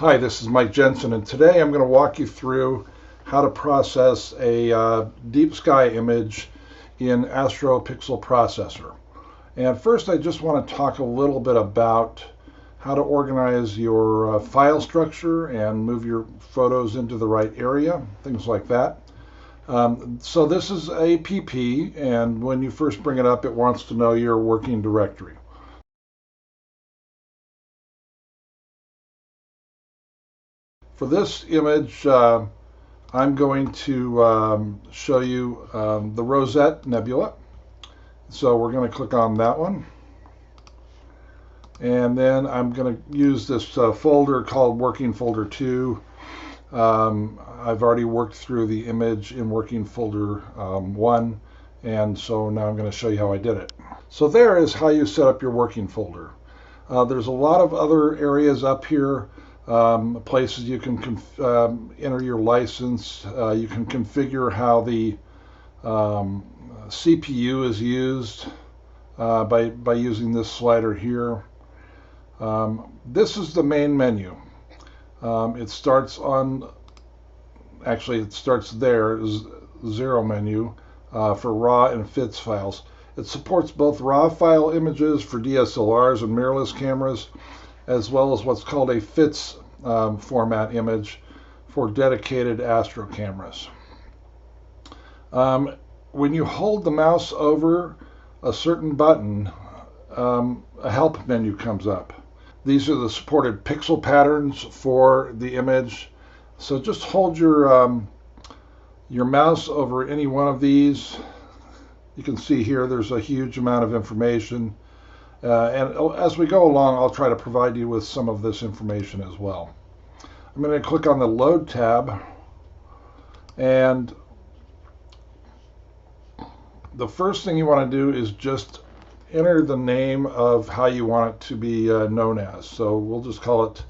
Hi, this is Mike Jensen, and today I'm going to walk you through how to process a deep sky image in Astro Pixel Processor. And first, I just want to talk a little bit about how to organize your file structure and move your photos into the right area, things like that. So this is a PP, and when you first bring it up, it wants to know your working directory. For this image, I'm going to show you the Rosette Nebula. So we're going to click on that one. And then I'm going to use this folder called Working Folder 2. I've already worked through the image in Working Folder 1. And so now I'm going to show you how I did it. So there is how you set up your working folder. There's a lot of other areas up here. Places you can enter your license. You can configure how the CPU is used by using this slider here. This is the main menu. It starts there, is zero menu for RAW and FITS files. It supports both RAW file images for DSLRs and mirrorless cameras, as well as what's called a FITS format image for dedicated Astro cameras. When you hold the mouse over a certain button, a help menu comes up. These are the supported pixel patterns for the image. So just hold your mouse over any one of these. You can see here there's a huge amount of information. And as we go along, I'll try to provide you with some of this information as well. I'm going to click on the Load tab, and the first thing you want to do is just enter the name of how you want it to be known as. So we'll just call it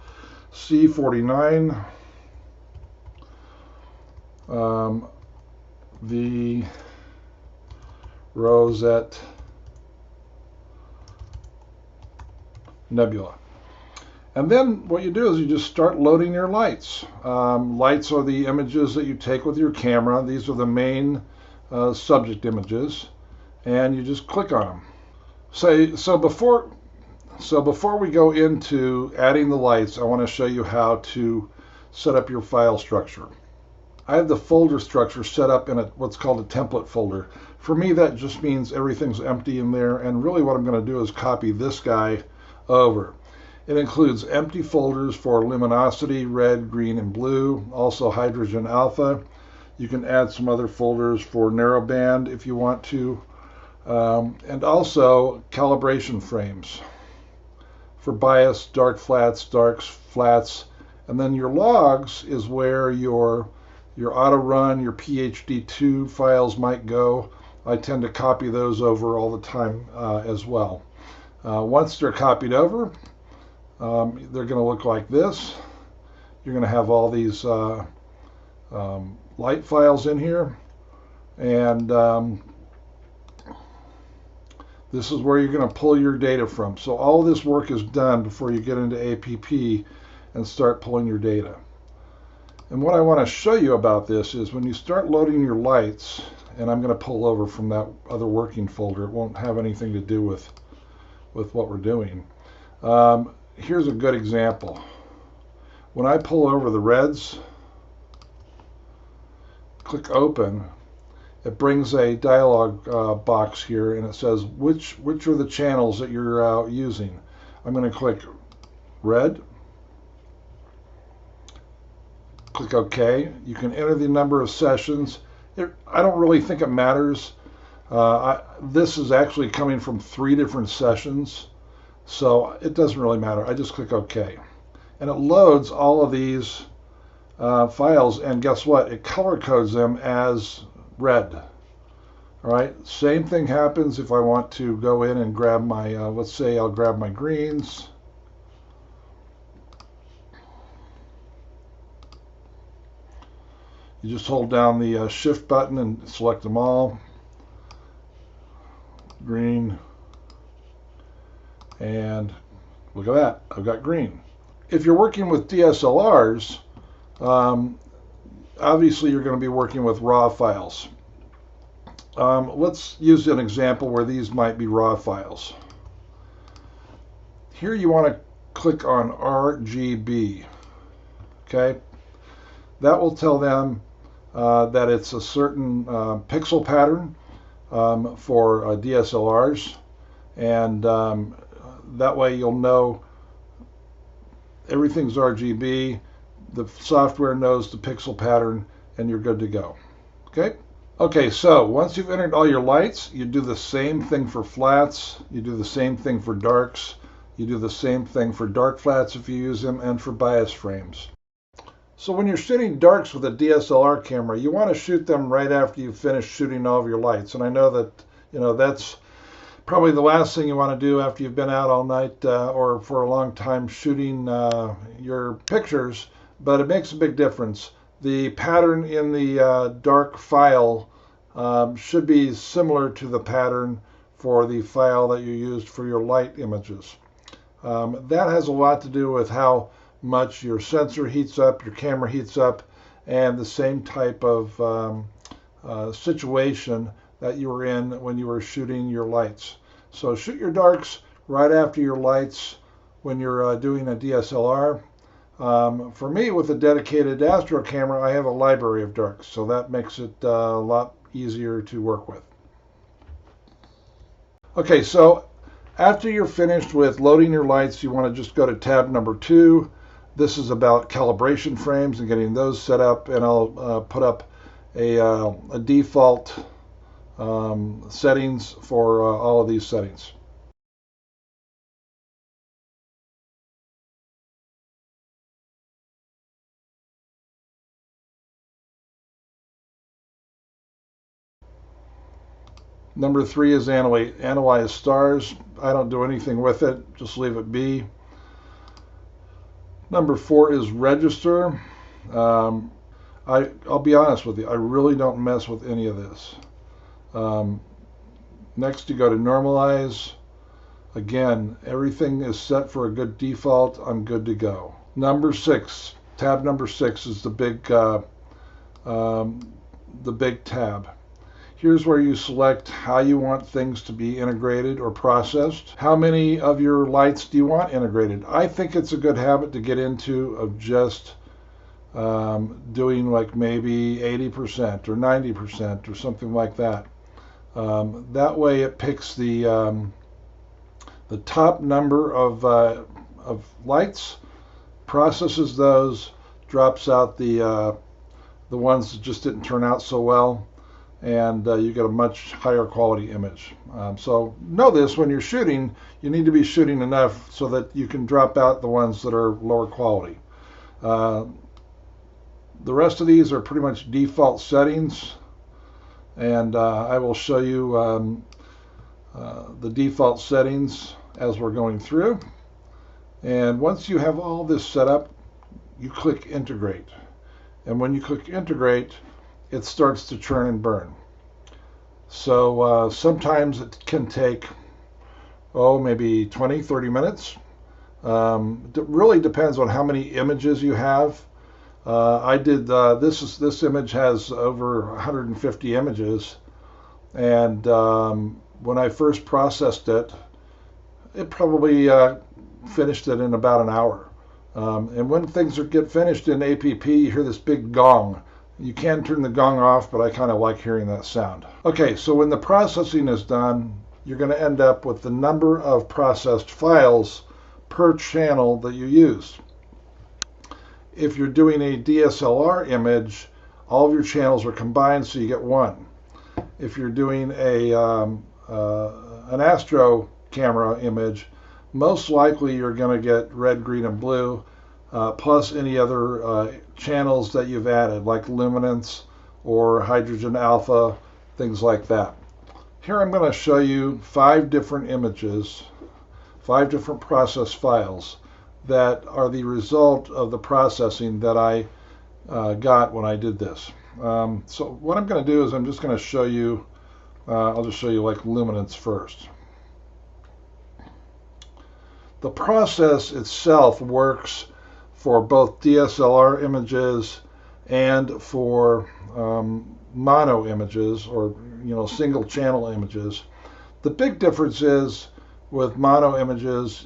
C49, the Rosette Nebula. And then what you do is you just start loading your lights. Lights are the images that you take with your camera. These are the main subject images, and you just click on them. So before we go into adding the lights, I want to show you how to set up your file structure. I have the folder structure set up in what's called a template folder. For me, that just means everything's empty in there, and really what I'm going to do is copy this guy over. It includes empty folders for luminosity, red, green, and blue, also hydrogen alpha. You can add some other folders for narrowband if you want to, and also calibration frames for bias, dark flats, darks, flats, and then your logs is where your auto run, your PHD2 files might go. I tend to copy those over all the time as well. Once they're copied over, they're going to look like this. You're going to have all these light files in here, and this is where you're going to pull your data from. So all this work is done before you get into APP and start pulling your data. And what I want to show you about this is when you start loading your lights, and I'm going to pull over from that other working folder. It won't have anything to do with what we're doing. Here's a good example. When I pull over the reds, click open, it brings a dialog box here, and it says which are the channels that you're using. I'm going to click red, click OK. You can enter the number of sessions. I don't really think it matters. This is actually coming from 3 different sessions, so it doesn't really matter. I just click OK. And it loads all of these files, and guess what? It color codes them as red. All right, same thing happens if I want to go in and grab my, let's say I'll grab my greens. You just hold down the shift button and select them all. Green, and look at that, I've got green. If you're working with DSLRs, obviously you're going to be working with RAW files. Let's use an example where these might be RAW files. Here you want to click on RGB. Okay, that will tell them that it's a certain pixel pattern for DSLRs, and that way you'll know everything's RGB, the software knows the pixel pattern, and you're good to go. Okay, so once you've entered all your lights, you do the same thing for flats, you do the same thing for darks, you do the same thing for dark flats if you use them, and for bias frames. So when you're shooting darks with a DSLR camera, you want to shoot them right after you've finished shooting all of your lights. And I know that, that's probably the last thing you want to do after you've been out all night or for a long time shooting your pictures, but it makes a big difference. The pattern in the dark file should be similar to the pattern for the file that you used for your light images. That has a lot to do with how much your sensor heats up, your camera heats up, and the same type of situation that you were in when you were shooting your lights. So shoot your darks right after your lights when you're doing a DSLR. For me, with a dedicated Astro camera, I have a library of darks, so that makes it a lot easier to work with. Okay, so after you're finished with loading your lights, you want to just go to tab number 2. This is about calibration frames and getting those set up, and I'll put up a default settings for all of these settings. Number 3 is analyze stars. I don't do anything with it, just leave it be. Number 4 is register. I'll be honest with you, I really don't mess with any of this. Next you go to normalize. Again, everything is set for a good default. I'm good to go. Number 6, tab number 6 is the big tab. Here's where you select how you want things to be integrated or processed. How many of your lights do you want integrated? I think it's a good habit to get into of just doing like maybe 80% or 90% or something like that. That way it picks the top number of lights, processes those, drops out the ones that just didn't turn out so well, and you get a much higher quality image. So know this, when you're shooting, you need to be shooting enough so that you can drop out the ones that are lower quality. The rest of these are pretty much default settings, and I will show you the default settings as we're going through. And once you have all this set up, you click integrate. And when you click integrate, it starts to churn and burn. So sometimes it can take, maybe 20, 30 minutes. It really depends on how many images you have. I did, this image has over 150 images, and when I first processed it, it probably finished it in about an hour. And when things get finished in APP, you hear this big gong. You can turn the gong off, but I kind of like hearing that sound. Okay, so when the processing is done, you're going to end up with the number of processed files per channel that you use. If you're doing a DSLR image, all of your channels are combined, so you get one. If you're doing an Astro camera image, most likely you're going to get red, green, and blue, plus any other channels that you've added, like luminance or hydrogen alpha, things like that. Here I'm going to show you 5 different images, 5 different process files that are the result of the processing that I got when I did this. So what I'm going to do is I'm just going to show you, I'll just show you like luminance first. The process itself works for both DSLR images and for mono images, or single channel images. The big difference is with mono images,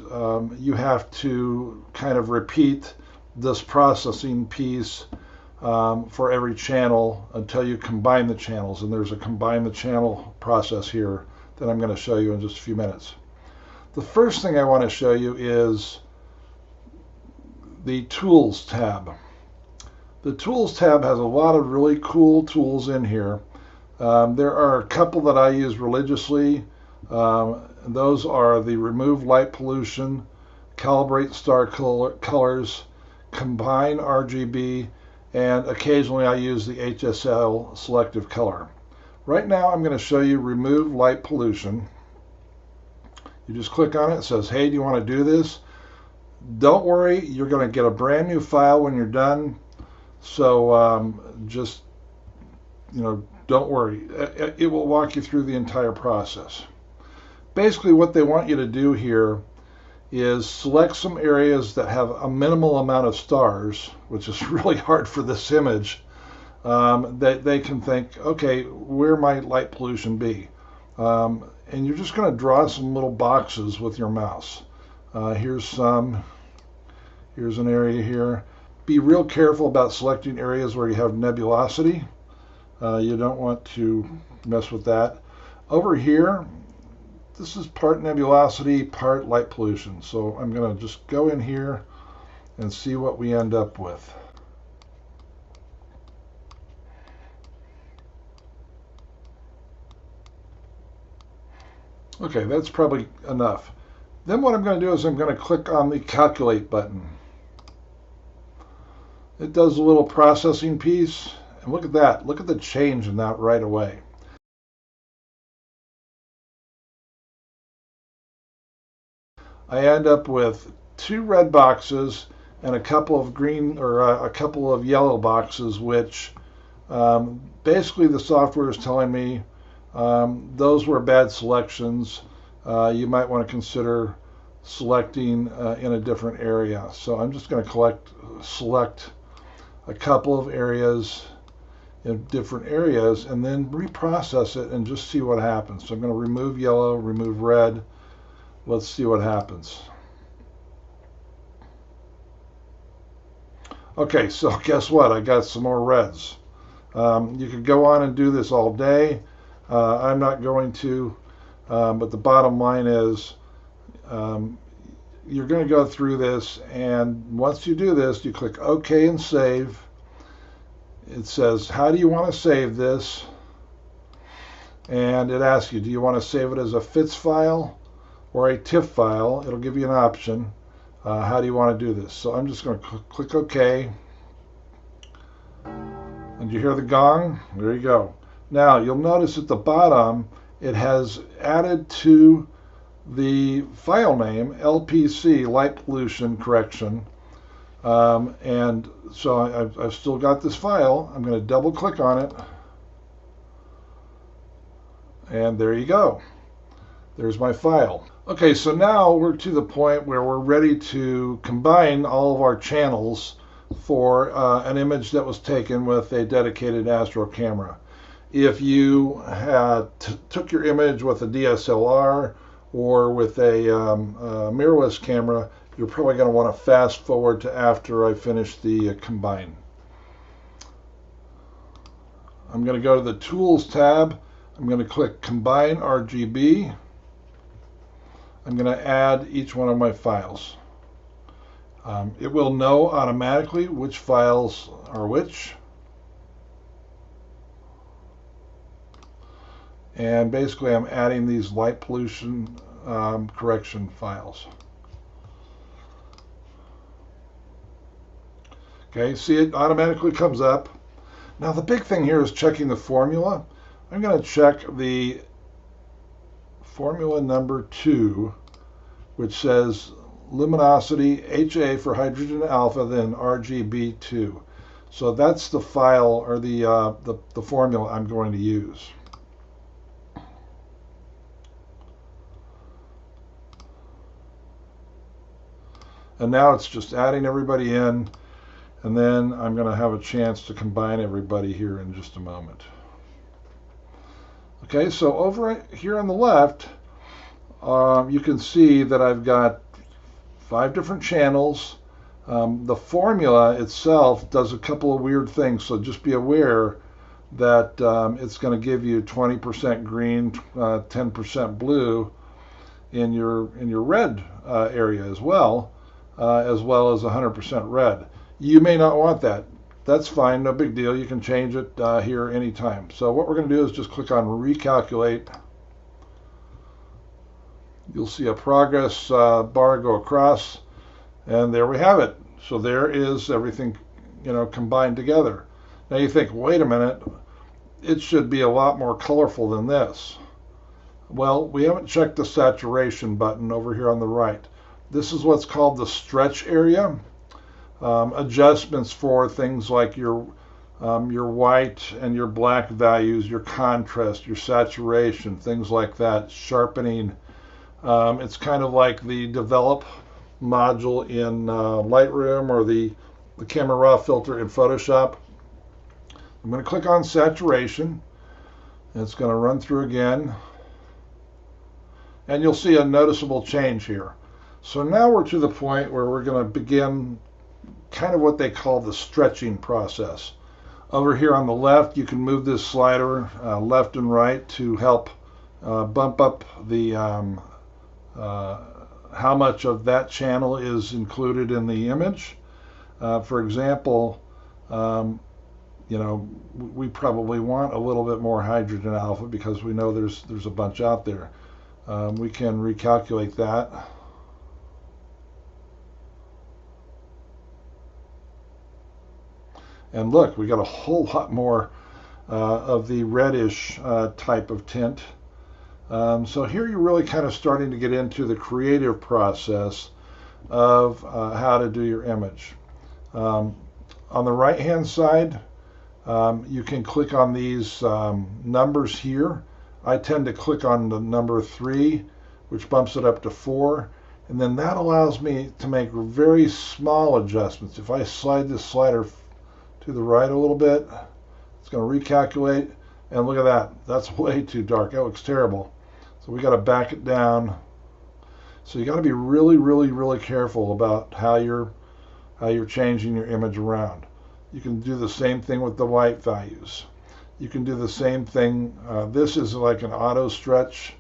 you have to kind of repeat this processing piece for every channel until you combine the channels, and there's a combine the channel process here that I'm going to show you in just a few minutes. The first thing I want to show you is the Tools tab. The Tools tab has a lot of really cool tools in here. There are a couple that I use religiously. Those are the Remove Light Pollution, Calibrate Star Colors, Combine RGB, and occasionally I use the HSL Selective Color. Right now I'm going to show you Remove Light Pollution. You just click on it. It says, hey, do you want to do this? Don't worry, you're going to get a brand new file when you're done. So just, don't worry. It will walk you through the entire process. Basically what they want you to do here is select some areas that have a minimal amount of stars, which is really hard for this image. That they can think, okay, where might light pollution be? And you're just going to draw some little boxes with your mouse. Here's an area here. Be real careful about selecting areas where you have nebulosity. You don't want to mess with that. Over here, this is part nebulosity, part light pollution. So I'm going to just go in here and see what we end up with. Okay, that's probably enough. Then what I'm going to do is I'm going to click on the Calculate button. It does a little processing piece, and look at that. Look at the change in that right away. I end up with 2 red boxes and a couple of green, or a couple of yellow boxes, which basically the software is telling me those were bad selections. You might want to consider selecting in a different area. So I'm just going to select a couple of areas in different areas and then reprocess it and just see what happens. So I'm going to remove yellow, remove red. Let's see what happens. Okay, so guess what? I got some more reds. You could go on and do this all day. I'm not going to, but the bottom line is you're going to go through this, and once you do this, you click OK and save. It says, how do you want to save this? And it asks you, do you want to save it as a FITS file or a TIFF file? It'll give you an option. How do you want to do this? So I'm just going to click OK. And you hear the gong? There you go. Now you'll notice at the bottom it has added to the file name LPC, light pollution correction, and so I've still got this file. I'm going to double click on it, and there you go. There's my file. Okay, so now we're to the point where we're ready to combine all of our channels for an image that was taken with a dedicated Astro camera. If you took your image with a DSLR or with a mirrorless camera, you're probably going to want to fast forward to after I finish the combine. I'm going to go to the Tools tab. I'm going to click Combine RGB. I'm going to add each one of my files. It will know automatically which files are which. And basically I'm adding these light pollution correction files. Okay, see, it automatically comes up. Now the big thing here is checking the formula. I'm going to check the formula number 2, which says luminosity HA for hydrogen alpha, then RGB2. So that's the file, or the formula I'm going to use. And now it's just adding everybody in, and then I'm going to have a chance to combine everybody here in just a moment. Okay, so over here on the left, you can see that I've got 5 different channels. The formula itself does a couple of weird things, so just be aware that it's going to give you 20% green, 10% blue in your red area as well as 100% red. You may not want that. That's fine, no big deal. You can change it here anytime. So what we're going to do is just click on Recalculate. You'll see a progress bar go across, and there we have it. So there is everything, combined together. Now you think, wait a minute, it should be a lot more colorful than this. Well, we haven't checked the saturation button over here on the right. This is what's called the stretch area. Adjustments for things like your white and your black values, your contrast, your saturation, things like that, sharpening. It's kind of like the develop module in Lightroom or the camera raw filter in Photoshop. I'm going to click on saturation. It's going to run through again, and you'll see a noticeable change here. So now we're to the point where we're going to begin kind of what they call the stretching process. Over here on the left, you can move this slider left and right to help bump up the how much of that channel is included in the image. For example, we probably want a little bit more hydrogen alpha because we know there's a bunch out there. We can recalculate that. And look, we got a whole lot more of the reddish type of tint. So here you're really kind of starting to get into the creative process of how to do your image. On the right hand side, you can click on these numbers here. I tend to click on the number 3, which bumps it up to 4, and then that allows me to make very small adjustments. If I slide this slider to the right a little bit, it's going to recalculate, and look at that. That's way too dark. That looks terrible. So we got to back it down. So you got to be really, really, really careful about how you're changing your image around. You can do the same thing with the white values. You can do the same thing. This is like an auto stretch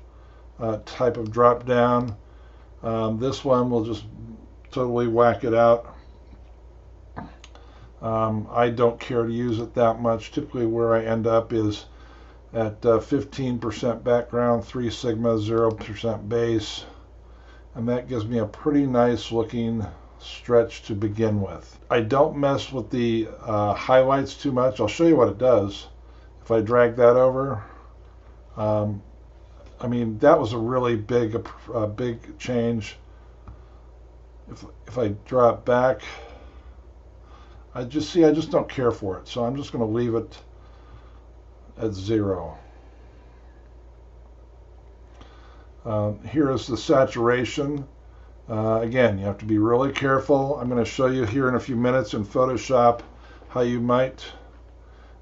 type of drop down. This one will just totally whack it out. I don't care to use it that much. Typically where I end up is at 15% background, 3 sigma, 0% base, and that gives me a pretty nice looking stretch to begin with. I don't mess with the highlights too much. I'll show you what it does. If I drag that over, I mean, that was a really big change. If I draw it back, I just don't care for it, so I'm just going to leave it at 0. Here is the saturation. Again, you have to be really careful. I'm going to show you here in a few minutes in Photoshop how you might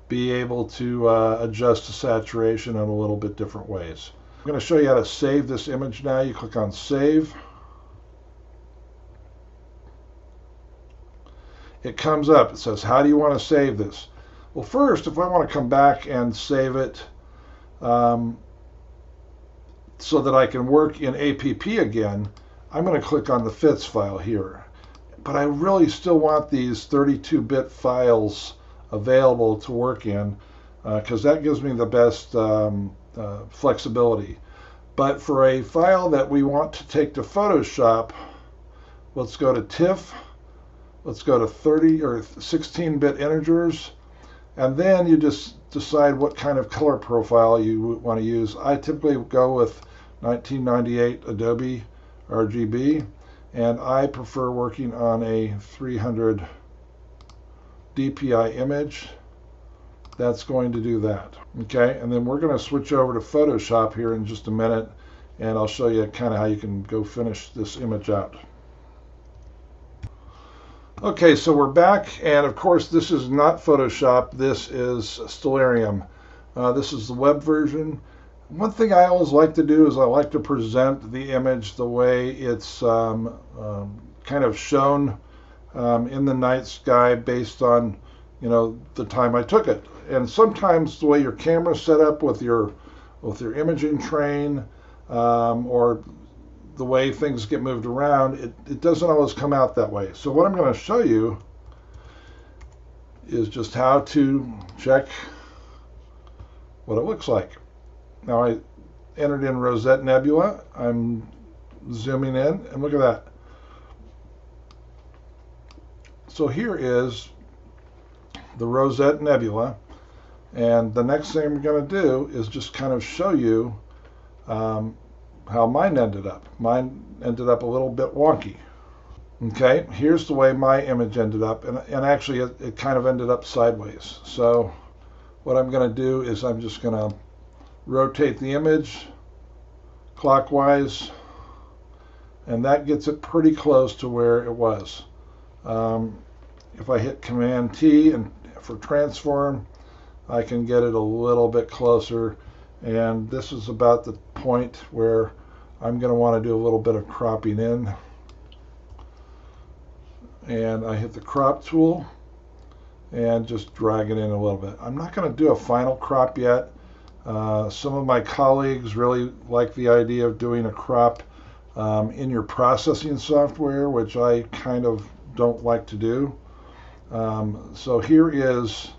be able to adjust the saturation in a little bit different ways. I'm going to show you how to save this image now. You click on Save. It comes up. It says, how do you want to save this? Well, first, if I want to come back and save it so that I can work in APP again, I'm going to click on the FITS file here. But I really still want these 32-bit files available to work in because that gives me the best flexibility. But for a file that we want to take to Photoshop, let's go to TIFF. Let's go to 30 or 16-bit integers, and then you just decide what kind of color profile you want to use. I typically go with 1998 Adobe RGB, and I prefer working on a 300 DPI image. That's going to do that. Okay, and then we're going to switch over to Photoshop here in just a minute, and I'll show you kind of how you can go finish this image out. Okay, so we're back, and of course this is not Photoshop, this is Stellarium. This is the web version. One thing I always like to do is I like to present the image the way it's kind of shown in the night sky based on, you know, the time I took it. And sometimes the way your camera's set up with your imaging train, or the way things get moved around, it doesn't always come out that way. So what I'm going to show you is just how to check what it looks like. Now I entered in Rosette Nebula. I'm zooming in, and look at that. So here is the Rosette Nebula, and the next thing I'm going to do is just kind of show you how mine ended up. Mine ended up a little bit wonky. Okay, here's the way my image ended up, and actually it kind of ended up sideways. So what I'm going to do is I'm just going to rotate the image clockwise, and that gets it pretty close to where it was. If I hit Command T and for transform, I can get it a little bit closer, and this is about the point where I'm going to want to do a little bit of cropping in. And I hit the crop tool and just drag it in a little bit. I'm not going to do a final crop yet. Some of my colleagues really like the idea of doing a crop in your processing software, which I kind of don't like to do. So here is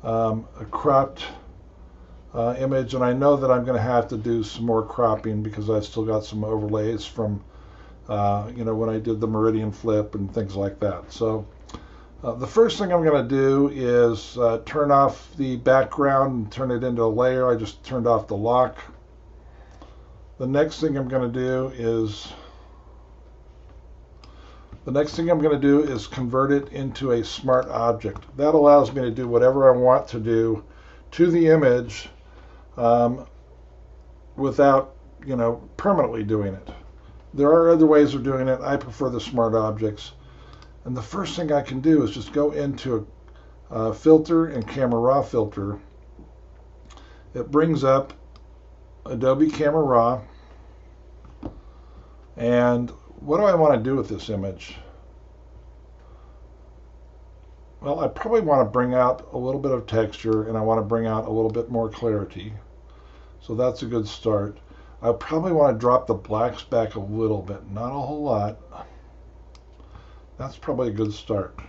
a cropped image, and I know that I'm going to have to do some more cropping because I've still got some overlays from you know, when I did the meridian flip and things like that. So the first thing I'm going to do is turn off the background and turn it into a layer. I just turned off the lock. The next thing I'm going to do is convert it into a smart object. That allows me to do whatever I want to do to the image without, you know, permanently doing it. There are other ways of doing it. I prefer the smart objects. And the first thing I can do is just go into a filter and camera raw filter. It brings up Adobe Camera Raw. And what do I want to do with this image? Well, I probably want to bring out a little bit of texture, and I want to bring out a little bit more clarity. So that's a good start. I probably want to drop the blacks back a little bit, not a whole lot. That's probably a good start.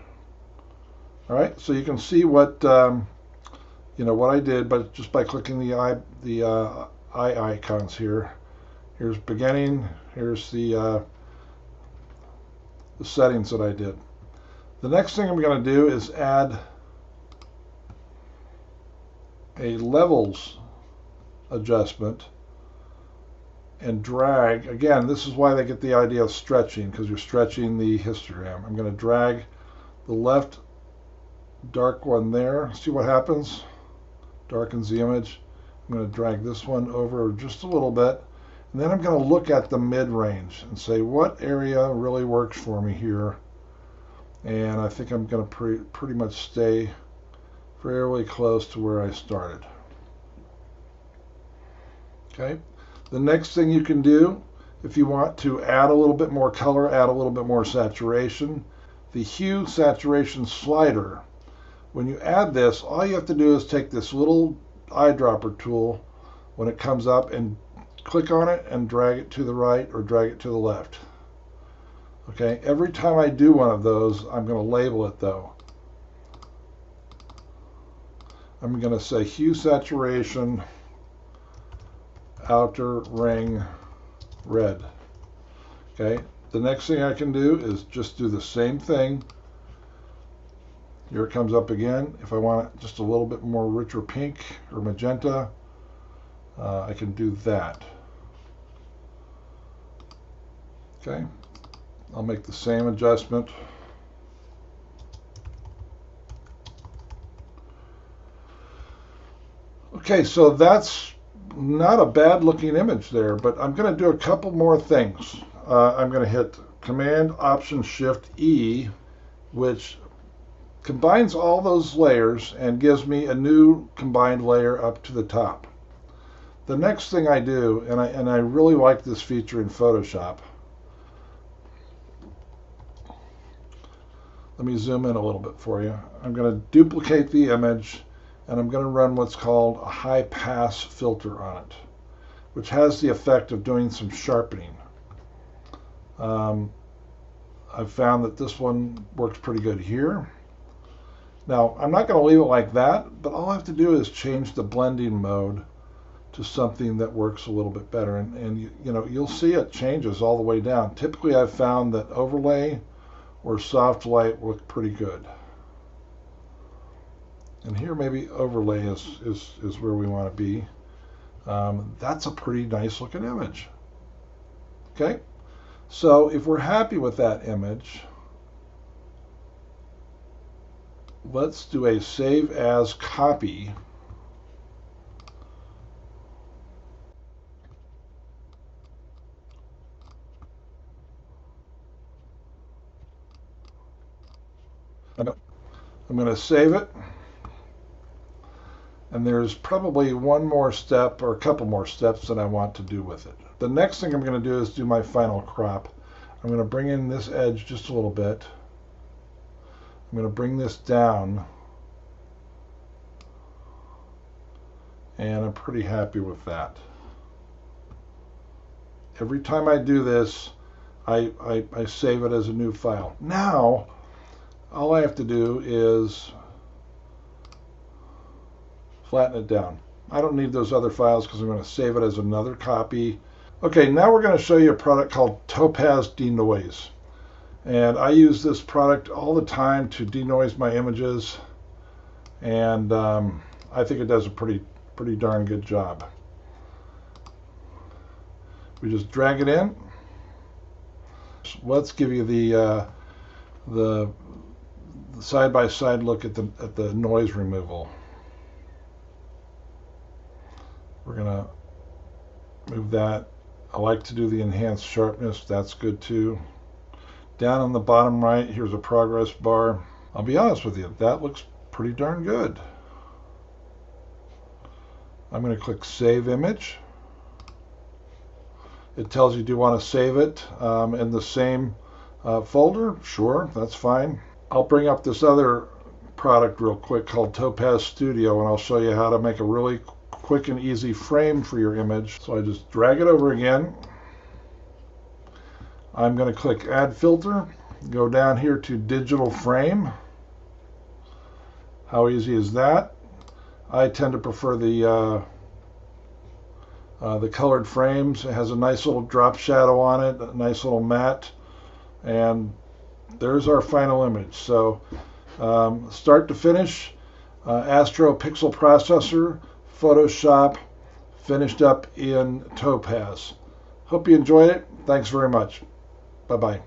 All right, so you can see what you know, what I did, but just by clicking the eye icons here. Here's beginning. Here's the settings that I did. The next thing I'm going to do is add a levels adjustment and drag. Again, this is why they get the idea of stretching, because you're stretching the histogram. I'm going to drag the left dark one there. See what happens? Darkens the image. I'm going to drag this one over just a little bit. And then I'm going to look at the mid-range and say what area really works for me here. And I think I'm going to pretty much stay fairly close to where I started. Okay. The next thing you can do, if you want to add a little bit more color, add a little bit more saturation, the hue saturation slider. When you add this, all you have to do is take this little eyedropper tool when it comes up and click on it and drag it to the right or drag it to the left. Okay, every time I do one of those, I'm going to label it though. I'm going to say hue saturation outer ring red. Okay, the next thing I can do is just do the same thing. Here it comes up again. If I want it just a little bit more richer pink or magenta, I can do that. Okay, I'll make the same adjustment. Okay, so that's not a bad looking image there, but I'm going to do a couple more things. I'm going to hit Command Option Shift E which combines all those layers and gives me a new combined layer up to the top. The next thing I do, and I really like this feature in Photoshop. Let me zoom in a little bit for you. I'm going to duplicate the image, and I'm going to run what's called a high pass filter on it, which has the effect of doing some sharpening. I've found that this one works pretty good here. Now, I'm not going to leave it like that, but all I have to do is change the blending mode to something that works a little bit better. And you know, you'll see it changes all the way down. Typically, I've found that overlay or soft light look pretty good. And here maybe overlay is where we want to be. That's a pretty nice looking image. Okay, so if we're happy with that image, let's do a save as copy. I'm going to save it. And there's probably one more step or a couple more steps that I want to do with it. The next thing I'm going to do is do my final crop. I'm going to bring in this edge just a little bit. I'm going to bring this down. And I'm pretty happy with that. Every time I do this, I save it as a new file. Now, all I have to do is flatten it down. I don't need those other files because I'm going to save it as another copy. Okay, now we're going to show you a product called Topaz DeNoise. And I use this product all the time to denoise my images. And I think it does a pretty darn good job. We just drag it in. Let's give you the side-by-side look at the noise removal. We're going to move that. I like to do the enhanced sharpness. That's good too. Down on the bottom right, here's a progress bar. I'll be honest with you, that looks pretty darn good. I'm going to click Save Image. It tells you, do you want to save it in the same folder? Sure, that's fine. I'll bring up this other product real quick called Topaz Studio, and I'll show you how to make a really quick and easy frame for your image. So I just drag it over again. I'm going to click Add Filter, go down here to Digital Frame. How easy is that? I tend to prefer the colored frames. It has a nice little drop shadow on it, a nice little matte, and there's our final image. So start to finish, Astro Pixel Processor, Photoshop, finished up in Topaz. Hope you enjoyed it. Thanks very much. Bye-bye.